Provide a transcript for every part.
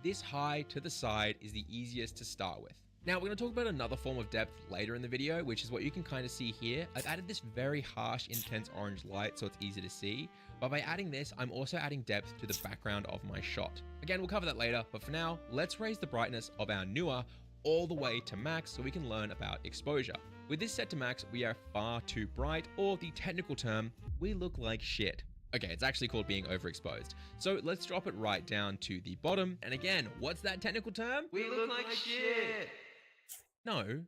this high to the side is the easiest to start with. Now we're going to talk about another form of depth later in the video, which is what you can kind of see here. I've added this very harsh, intense orange light so it's easy to see, but by adding this, I'm also adding depth to the background of my shot. Again, we'll cover that later, but for now, let's raise the brightness of our Neewer all the way to max so we can learn about exposure. With this set to max, we are far too bright, or the technical term, we look like shit. Okay, it's actually called being overexposed. So let's drop it right down to the bottom. And again, what's that technical term? We look like shit. No,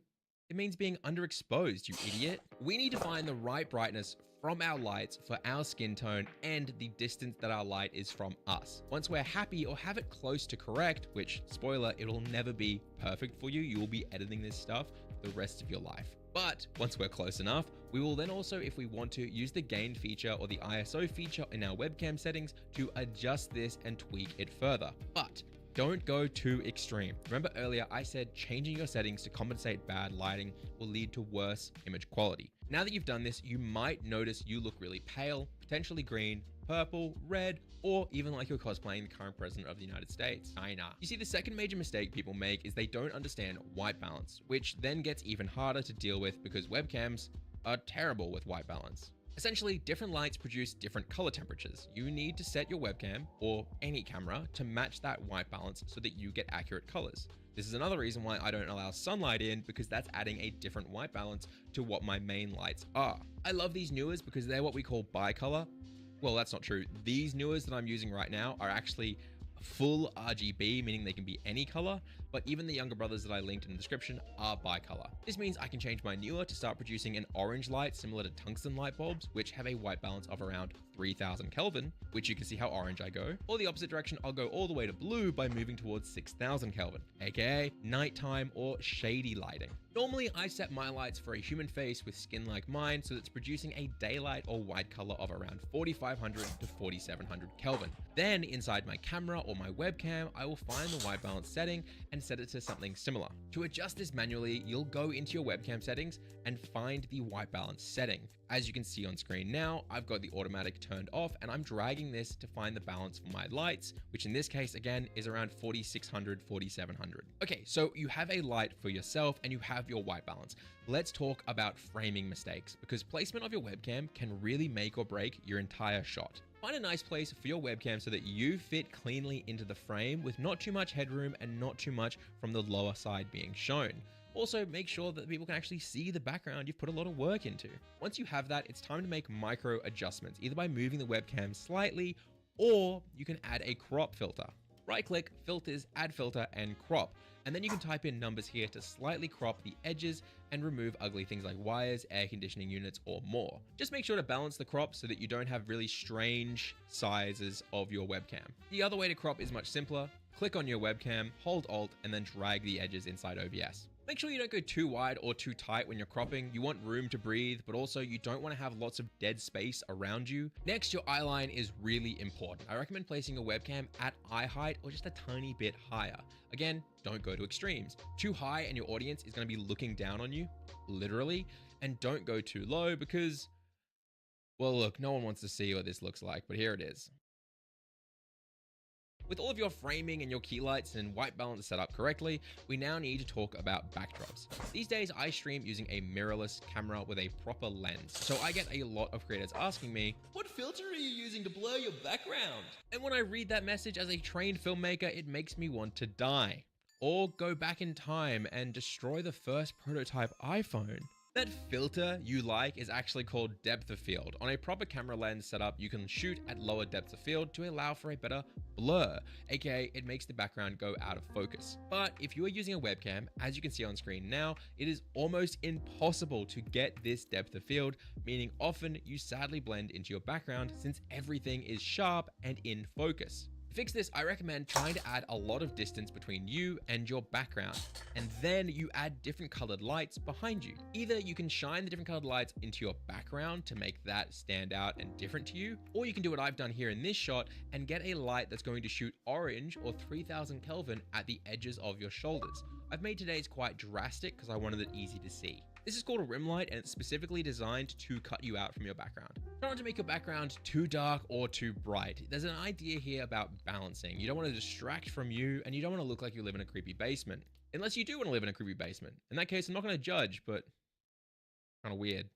it means being underexposed, you idiot. We need to find the right brightness from our lights for our skin tone and the distance that our light is from us. Once we're happy or have it close to correct, which, spoiler, it'll never be perfect for you. You will be editing this stuff the rest of your life. But once we're close enough, we will then also, if we want to, use the gain feature or the ISO feature in our webcam settings to adjust this and tweak it further. But don't go too extreme. Remember earlier I said changing your settings to compensate bad lighting will lead to worse image quality. Now that you've done this, you might notice you look really pale, potentially green, purple, red, or even like you're cosplaying the current president of the United States, China. You see, the second major mistake people make is they don't understand white balance, which then gets even harder to deal with because webcams are terrible with white balance. Essentially, different lights produce different color temperatures. You need to set your webcam, or any camera, to match that white balance so that you get accurate colors. This is another reason why I don't allow sunlight in, because that's adding a different white balance to what my main lights are. I love these Neewers because they're what we call bicolor. Well, that's not true. These Neewers that I'm using right now are actually full RGB, meaning they can be any color, but even the younger brothers that I linked in the description are bicolor. This means I can change my Neewer to start producing an orange light similar to tungsten light bulbs, which have a white balance of around 3000 Kelvin, which you can see how orange I go, or the opposite direction, I'll go all the way to blue by moving towards 6000 Kelvin, aka nighttime or shady lighting. Normally, I set my lights for a human face with skin like mine, so it's producing a daylight or white color of around 4500 to 4700 Kelvin. Then inside my camera or my webcam, I will find the white balance setting and set it to something similar. To adjust this manually, you'll go into your webcam settings and find the white balance setting. As you can see on screen now, I've got the automatic turned off and I'm dragging this to find the balance for my lights, which in this case, again, is around 4600, 4700. Okay, so you have a light for yourself and you have your white balance. Let's talk about framing mistakes, because placement of your webcam can really make or break your entire shot. Find a nice place for your webcam so that you fit cleanly into the frame with not too much headroom and not too much from the lower side being shown. Also, make sure that people can actually see the background you've put a lot of work into. Once you have that, it's time to make micro adjustments, either by moving the webcam slightly, or you can add a crop filter. Right click, filters, add filter, and crop. And then you can type in numbers here to slightly crop the edges and remove ugly things like wires, air conditioning units, or more. Just make sure to balance the crop so that you don't have really strange sizes of your webcam. The other way to crop is much simpler. Click on your webcam, hold Alt, and then drag the edges inside OBS. Make sure you don't go too wide or too tight when you're cropping. You want room to breathe, but also you don't want to have lots of dead space around you. Next, your eye line is really important. I recommend placing your webcam at eye height or just a tiny bit higher. Again, don't go to extremes. Too high and your audience is going to be looking down on you, literally, and don't go too low because, well, look, no one wants to see what this looks like, but here it is. With all of your framing and your key lights and white balance set up correctly, we now need to talk about backdrops. These days, I stream using a mirrorless camera with a proper lens, so I get a lot of creators asking me, "What filter are you using to blur your background?" And when I read that message as a trained filmmaker, it makes me want to die. Or go back in time and destroy the first prototype iPhone. That filter you like is actually called depth of field. On a proper camera lens setup, you can shoot at lower depths of field to allow for a better blur, aka it makes the background go out of focus. But if you are using a webcam, as you can see on screen now, it is almost impossible to get this depth of field, meaning often you sadly blend into your background since everything is sharp and in focus. To fix this, I recommend trying to add a lot of distance between you and your background, and then you add different colored lights behind you. Either you can shine the different colored lights into your background to make that stand out and different to you, or you can do what I've done here in this shot and get a light that's going to shoot orange or 3000 Kelvin at the edges of your shoulders. I've made today's quite drastic because I wanted it easy to see. This is called a rim light and it's specifically designed to cut you out from your background. Try not to make your background too dark or too bright. There's an idea here about balancing. You don't want to distract from you, and you don't want to look like you live in a creepy basement. Unless you do want to live in a creepy basement. In that case, I'm not going to judge, but kind of weird.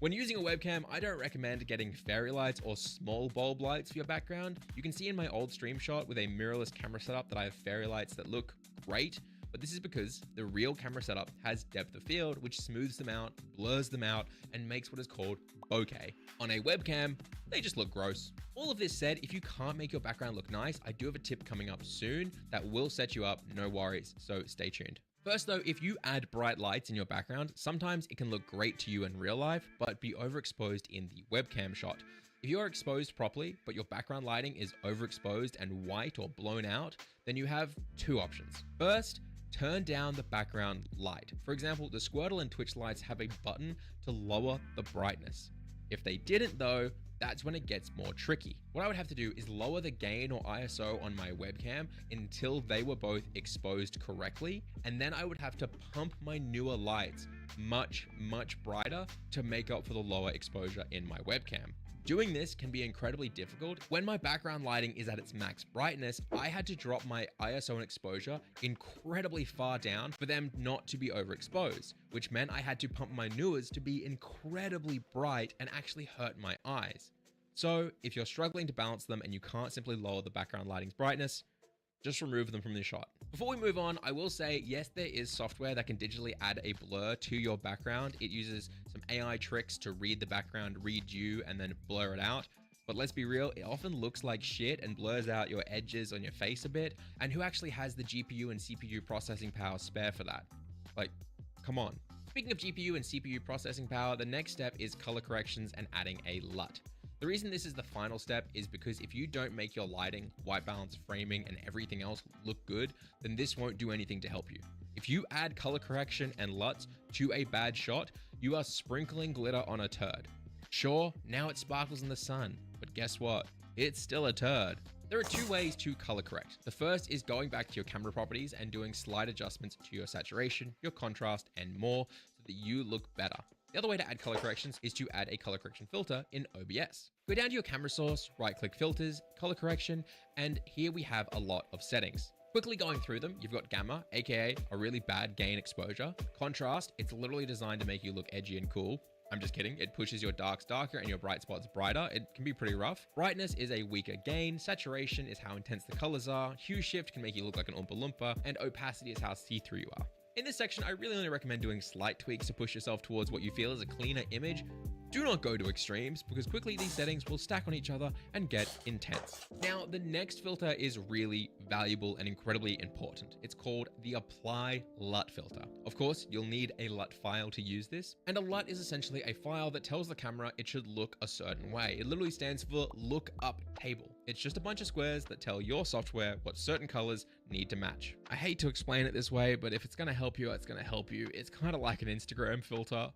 When using a webcam, I don't recommend getting fairy lights or small bulb lights for your background. You can see in my old stream shot with a mirrorless camera setup that I have fairy lights that look great, but this is because the real camera setup has depth of field, which smooths them out, blurs them out, and makes what is called bokeh. On a webcam, they just look gross. All of this said, if you can't make your background look nice, I do have a tip coming up soon that will set you up, no worries, so stay tuned. First though, if you add bright lights in your background, sometimes it can look great to you in real life, but be overexposed in the webcam shot. If you are exposed properly, but your background lighting is overexposed and white or blown out, then you have two options. First, turn down the background light. For example, the Squirtle and Twitch lights have a button to lower the brightness. If they didn't though, that's when it gets more tricky. What I would have to do is lower the gain or ISO on my webcam until they were both exposed correctly, and then I would have to pump my newer lights much brighter to make up for the lower exposure in my webcam. Doing this can be incredibly difficult. When my background lighting is at its max brightness, I had to drop my ISO and exposure incredibly far down for them not to be overexposed, which meant I had to pump my newers to be incredibly bright and actually hurt my eyes. So if you're struggling to balance them and you can't simply lower the background lighting's brightness, just remove them from the shot. Before we move on, I will say, yes, there is software that can digitally add a blur to your background. It uses some AI tricks to read the background, read you, and then blur it out. But let's be real, it often looks like shit and blurs out your edges on your face a bit. And who actually has the GPU and CPU processing power spare for that? Like, come on. Speaking of GPU and CPU processing power, the next step is color corrections and adding a LUT. The reason this is the final step is because if you don't make your lighting, white balance, framing, and everything else look good, then this won't do anything to help you. If you add color correction and LUTs to a bad shot, you are sprinkling glitter on a turd. Sure, now it sparkles in the sun, but guess what? It's still a turd. There are two ways to color correct. The first is going back to your camera properties and doing slight adjustments to your saturation, your contrast, and more so that you look better. The other way to add color corrections is to add a color correction filter in OBS. Go down to your camera source, right-click filters, color correction, and here we have a lot of settings. Quickly going through them, you've got gamma, aka a really bad gain exposure. Contrast, it's literally designed to make you look edgy and cool. I'm just kidding. It pushes your darks darker and your bright spots brighter. It can be pretty rough. Brightness is a weaker gain. Saturation is how intense the colors are. Hue shift can make you look like an Oompa Loompa. And opacity is how see-through you are. In this section, I really only recommend doing slight tweaks to push yourself towards what you feel is a cleaner image. Do not go to extremes because quickly these settings will stack on each other and get intense. Now, the next filter is really valuable and incredibly important. It's called the Apply LUT filter. Of course, you'll need a LUT file to use this. And a LUT is essentially a file that tells the camera it should look a certain way. It literally stands for Look Up Table. It's just a bunch of squares that tell your software what certain colors need to match. I hate to explain it this way, but if it's going to help you, it's going to help you. It's kind of like an Instagram filter.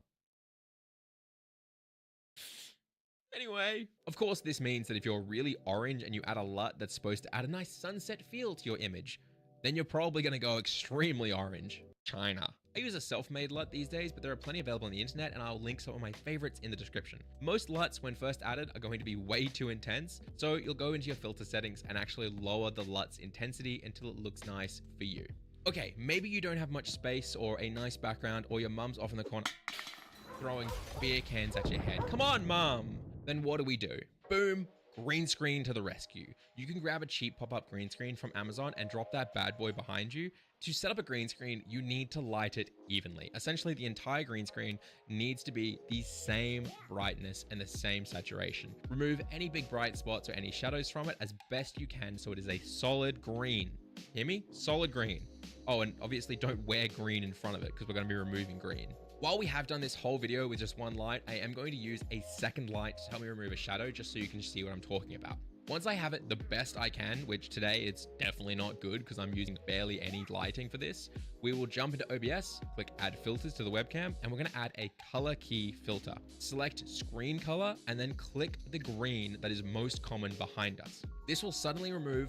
Anyway, of course, this means that if you're really orange and you add a LUT that's supposed to add a nice sunset feel to your image, then you're probably going to go extremely orange. China. I use a self-made LUT these days, but there are plenty available on the internet, and I'll link some of my favorites in the description. Most LUTs, when first added, are going to be way too intense, so you'll go into your filter settings and actually lower the LUT's intensity until it looks nice for you. Okay, maybe you don't have much space or a nice background, or your mum's off in the corner throwing beer cans at your head. Come on, mum! Then what do? Boom, green screen to the rescue. You can grab a cheap pop-up green screen from Amazon and drop that bad boy behind you. To set up a green screen, you need to light it evenly. Essentially, the entire green screen needs to be the same brightness and the same saturation. Remove any big bright spots or any shadows from it as best you can so it is a solid green. Hear me? Solid green. Oh, and obviously don't wear green in front of it because we're going to be removing green. While we have done this whole video with just one light, I am going to use a second light to help me remove a shadow just so you can see what I'm talking about. Once I have it the best I can, which today it's definitely not good because I'm using barely any lighting for this, we will jump into OBS, click add filters to the webcam, and we're going to add a color key filter. Select screen color and then click the green that is most common behind us. This will suddenly remove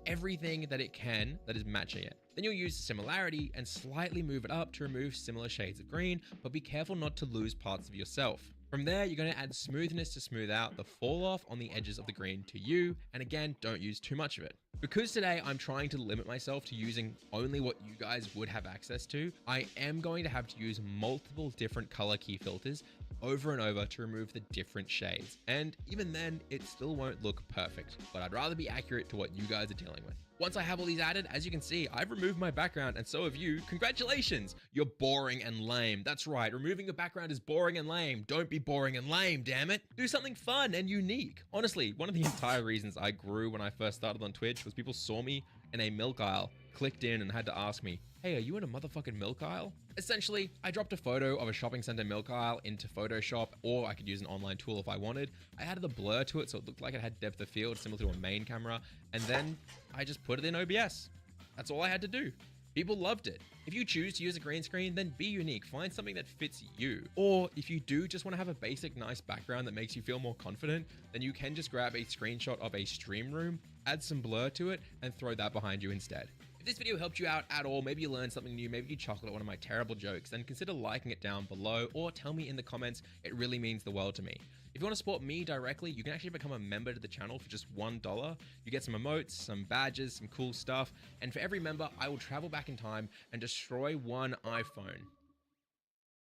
everything that it can that is matching it. Then you'll use the similarity and slightly move it up to remove similar shades of green, but be careful not to lose parts of yourself. From there, you're going to add smoothness to smooth out the fall off on the edges of the green to you, and again, don't use too much of it. Because today I'm trying to limit myself to using only what you guys would have access to, I am going to have to use multiple different color key filters over and over to remove the different shades. And even then, it still won't look perfect, but I'd rather be accurate to what you guys are dealing with. Once I have all these added, as you can see, I've removed my background and so have you. Congratulations! You're boring and lame. That's right, removing your background is boring and lame. Don't be boring and lame, damn it. Do something fun and unique. Honestly, one of the entire reasons I grew when I first started on Twitch was people saw me in a milk aisle, clicked in and had to ask me, hey, are you in a motherfucking milk aisle? Essentially, I dropped a photo of a shopping center milk aisle into Photoshop, or I could use an online tool if I wanted. I added a blur to it so it looked like it had depth of field similar to a main camera, and then I just put it in OBS. That's all I had to do. People loved it. If you choose to use a green screen, then be unique. Find something that fits you. Or if you do just want to have a basic nice background that makes you feel more confident, then you can just grab a screenshot of a stream room, add some blur to it, and throw that behind you instead. If this video helped you out at all, maybe you learned something new, maybe you chuckled at one of my terrible jokes, then consider liking it down below or tell me in the comments. It really means the world to me. If you want to support me directly, you can actually become a member to the channel for just $1. You get some emotes, some badges, some cool stuff, and for every member, I will travel back in time and destroy one iPhone.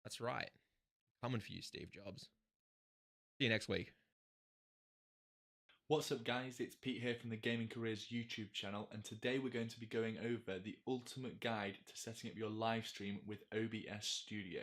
That's right. Coming for you, Steve Jobs. See you next week. What's up guys, it's Pete here from the Gaming Careers YouTube channel, and today we're going to be going over the ultimate guide to setting up your live stream with OBS Studio.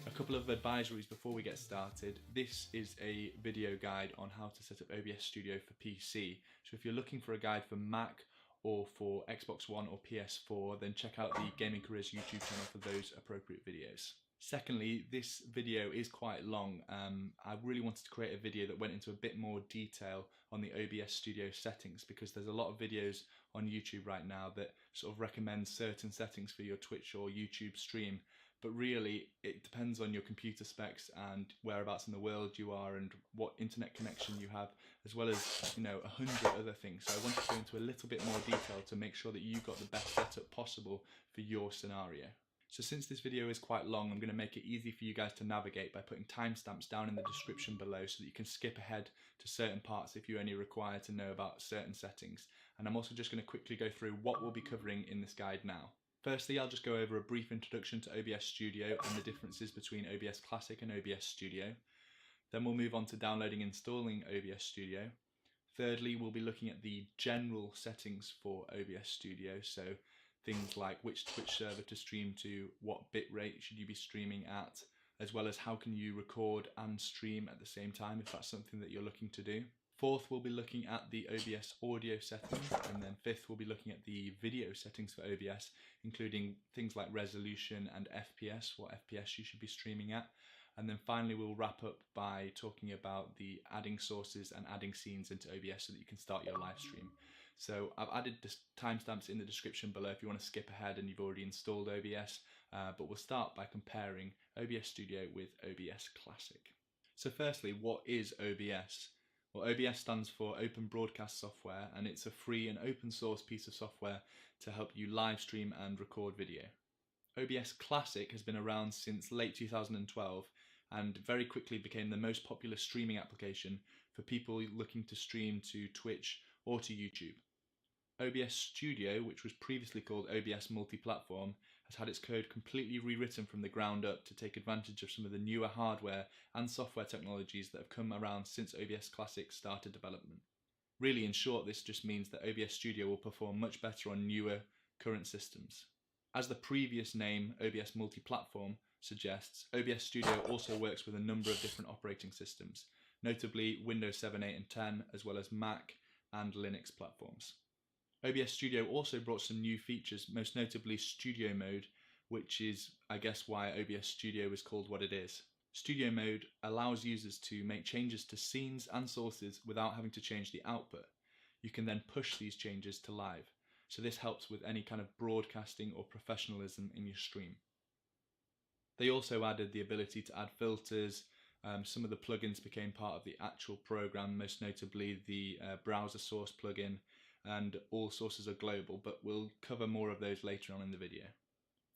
A couple of advisories before we get started. This is a video guide on how to set up OBS Studio for PC, so if you're looking for a guide for Mac or for Xbox One or PS4, then check out the Gaming Careers YouTube channel for those appropriate videos. Secondly, this video is quite long. I really wanted to create a video that went into a bit more detail on the OBS Studio settings, because there's a lot of videos on YouTube right now that sort of recommend certain settings for your Twitch or YouTube stream, but really it depends on your computer specs and whereabouts in the world you are and what internet connection you have, as well as 100 other things. So I wanted to go into a little bit more detail to make sure that you got the best setup possible for your scenario. So since this video is quite long, I'm going to make it easy for you guys to navigate by putting timestamps down in the description below so that you can skip ahead to certain parts if you only require to know about certain settings. And I'm also just going to quickly go through what we'll be covering in this guide now. Firstly, I'll just go over a brief introduction to OBS Studio and the differences between OBS Classic and OBS Studio. Then we'll move on to downloading and installing OBS Studio. Thirdly, we'll be looking at the general settings for OBS Studio, so things like which Twitch server to stream to, what bitrate should you be streaming at, as well as how can you record and stream at the same time if that's something that you're looking to do. Fourth, we'll be looking at the OBS audio settings, and then fifth, we'll be looking at the video settings for OBS, including things like resolution and FPS, what FPS you should be streaming at. And then finally, we'll wrap up by talking about the adding sources and adding scenes into OBS so that you can start your live stream. So I've added the timestamps in the description below if you want to skip ahead and you've already installed OBS, but we'll start by comparing OBS Studio with OBS Classic. So firstly, what is OBS? Well, OBS stands for Open Broadcast Software, and it's a free and open source piece of software to help you live stream and record video. OBS Classic has been around since late 2012 and very quickly became the most popular streaming application for people looking to stream to Twitch or to YouTube. OBS Studio, which was previously called OBS Multi-Platform, has had its code completely rewritten from the ground up to take advantage of some of the newer hardware and software technologies that have come around since OBS Classic started development. Really, in short, this just means that OBS Studio will perform much better on newer current systems. As the previous name, OBS Multi-Platform, suggests, OBS Studio also works with a number of different operating systems, notably Windows 7, 8 and 10, as well as Mac and Linux platforms. OBS Studio also brought some new features, most notably Studio Mode, which is, I guess, why OBS Studio is called what it is. Studio Mode allows users to make changes to scenes and sources without having to change the output. You can then push these changes to live, so this helps with any kind of broadcasting or professionalism in your stream. They also added the ability to add filters. Some of the plugins became part of the actual program, most notably the browser source plugin, and all sources are global, but we'll cover more of those later on in the video.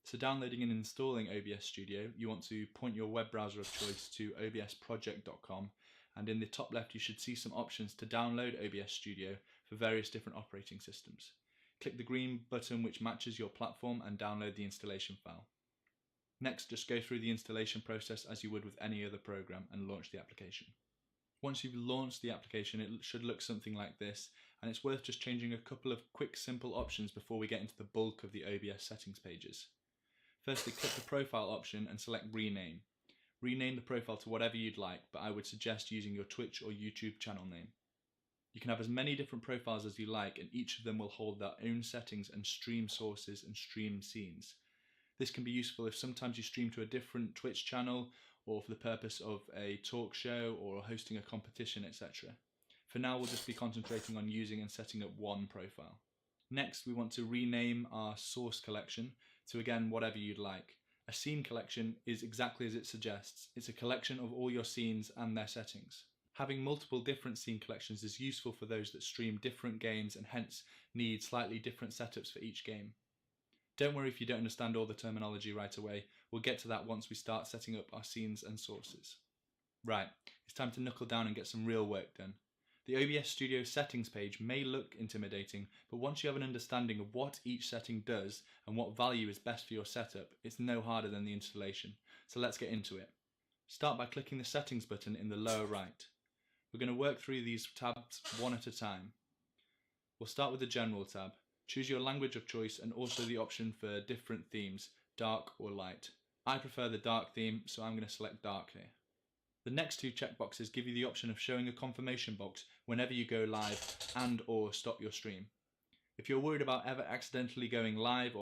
So downloading and installing OBS Studio, you want to point your web browser of choice to obsproject.com, and in the top left you should see some options to download OBS Studio for various different operating systems. Click the green button which matches your platform and download the installation file. Next, just go through the installation process as you would with any other program and launch the application. Once you've launched the application, it should look something like this, and it's worth just changing a couple of quick simple options before we get into the bulk of the OBS settings pages. Firstly, click the profile option and select rename. Rename the profile to whatever you'd like, but I would suggest using your Twitch or YouTube channel name. You can have as many different profiles as you like, and each of them will hold their own settings and stream sources and stream scenes. This can be useful if sometimes you stream to a different Twitch channel, or for the purpose of a talk show or hosting a competition, etc. For now, we'll just be concentrating on using and setting up one profile. Next, we want to rename our source collection to, again, whatever you'd like. A scene collection is exactly as it suggests. It's a collection of all your scenes and their settings. Having multiple different scene collections is useful for those that stream different games and hence need slightly different setups for each game. Don't worry if you don't understand all the terminology right away. We'll get to that once we start setting up our scenes and sources. Right, it's time to knuckle down and get some real work done. The OBS Studio settings page may look intimidating, but once you have an understanding of what each setting does and what value is best for your setup, it's no harder than the installation. So let's get into it. Start by clicking the settings button in the lower right. We're going to work through these tabs one at a time. We'll start with the General tab. Choose your language of choice and also the option for different themes, dark or light. I prefer the dark theme, so I'm going to select dark here. The next two checkboxes give you the option of showing a confirmation box whenever you go live and/or stop your stream. If you're worried about ever accidentally going live